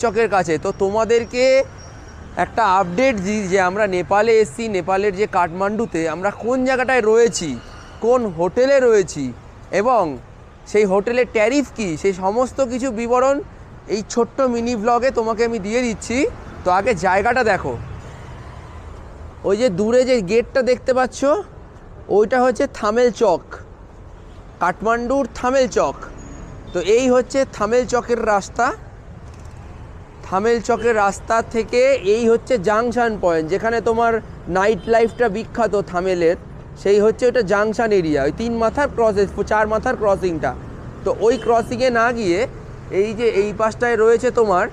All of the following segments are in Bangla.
চকের কাছে। তো তোমাদেরকে একটা আপডেট দিই যে আমরা নেপালে এসেছি, নেপালের যে কাঠমান্ডুতে আমরা কোন জায়গাটায় রয়েছি, কোন হোটেলে রয়েছি এবং সেই হোটেলের ট্যারিফ কী, সেই সমস্ত কিছু বিবরণ এই ছোট্ট মিনি ব্লগে তোমাকে আমি দিয়ে দিচ্ছি। তো আগে জায়গাটা দেখো, ওই যে দূরে যে গেটটা দেখতে পাচ্ছ ওইটা হচ্ছে থামেল চক, কাঠমান্ডুর থামেল চক। তো এই হচ্ছে থামেল চকের রাস্তা। থামেল চকের রাস্তা থেকে এই হচ্ছে জাংশন পয়েন্ট, যেখানে তোমার নাইট লাইফটা বিখ্যাত থামেলের, সেই হচ্ছে ওটা জাংশন এরিয়া, ওই 3 মাথার ক্রসেস 4 মাথার ক্রসিংটা। তো ওই ক্রসিংয়ে না গিয়ে এই যে এই পাশটায় রয়েছে তোমার,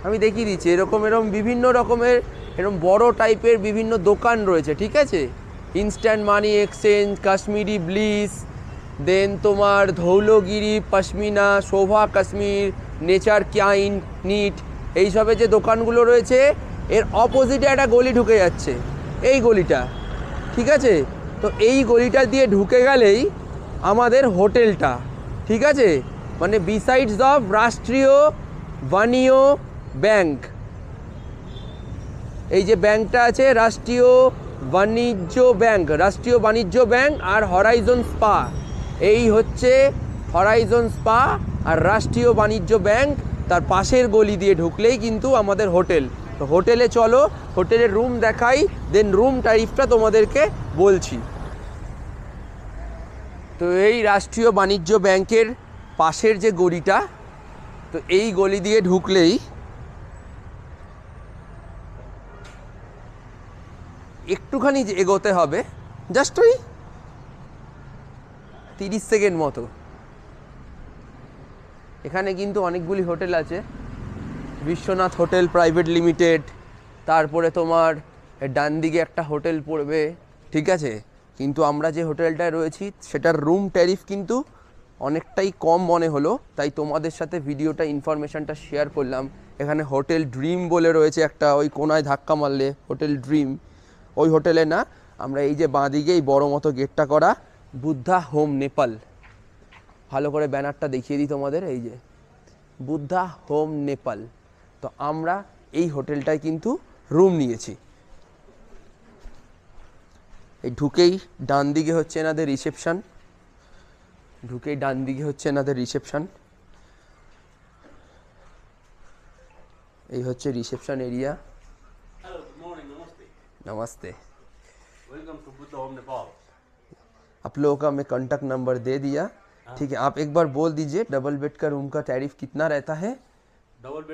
আমি দেখিয়ে দিচ্ছি, এরকম বিভিন্ন রকমের এরকম বড় টাইপের বিভিন্ন দোকান রয়েছে, ঠিক আছে। Instant money exchange, Kashmiri bliss, then তোমার ধৌলগিরি পশমিনা, শোভা কাশ্মীর, নেচার ক্যাইন নিট, এইসবের যে দোকানগুলো রয়েছে এর অপোজিটে একটা গলি ঢুকে যাচ্ছে, এই গলিটা, ঠিক আছে। তো এই গলিটা দিয়ে ঢুকে গেলেই আমাদের হোটেলটা, ঠিক আছে। মানে বিসাইডস অফ রাষ্ট্রীয় বাণিজ্য ব্যাংক, এই যে ব্যাংকটা আছে রাষ্ট্রীয় বাণিজ্য ব্যাংক আর হরাইজন স্পা, এই হচ্ছে হরাইজন স্পা আর রাষ্ট্রীয় বাণিজ্য ব্যাংক, তার পাশের গলি দিয়ে ঢুকলেই কিন্তু আমাদের হোটেল। তো হোটেলে চলো, হোটেলের রুম দেখাই, দেন রুম ট্যারিফটা তোমাদেরকে বলছি। তো এই রাষ্ট্রীয় বাণিজ্য ব্যাংকের পাশের যে গলিটা, তো এই গলি দিয়ে ঢুকলেই একটুখানি এগোতে হবে, জাস্ট ওই 30 সেকেন্ড মতো। এখানে কিন্তু অনেকগুলি হোটেল আছে, বিশ্বনাথ হোটেল প্রাইভেট লিমিটেড, তারপরে তোমার ডান দিকে একটা হোটেল পড়বে, ঠিক আছে। কিন্তু আমরা যে হোটেলটায় রয়েছি সেটার রুম ট্যারিফ কিন্তু অনেকটাই কম মনে হলো, তাই তোমাদের সাথে ভিডিওটা ইনফরমেশানটা শেয়ার করলাম। এখানে হোটেল ড্রিম বলে রয়েছে একটা, ওই কোনায় ধাক্কা মারলে হোটেল ড্রিম, ওই হোটেলে না। আমরা এই যে বাঁদিকে এই বড়ো মতো গেটটা করা বুদ্ধা হোম নেপাল, ভালো করে ব্যানারটা দেখিয়ে দিই তোমাদের, এই যে বুদ্ধা হোম নেপাল। তো আমরা এই হোটেলটায় কিন্তু রুম নিয়েছি। এই ঢুকেই ডান দিকে হচ্ছে এনাদের রিসেপশন, এই হচ্ছে রিসেপশন এরিয়া। नमस्ते, welcome to Buddha home Nepal. आप लोगों का मैं कॉन्टैक्ट नंबर दे दिया, ठीक है। आप एक बार बोल दीजिए डबल बेड का रूम का टैरिफ कितना रहता है। Double bed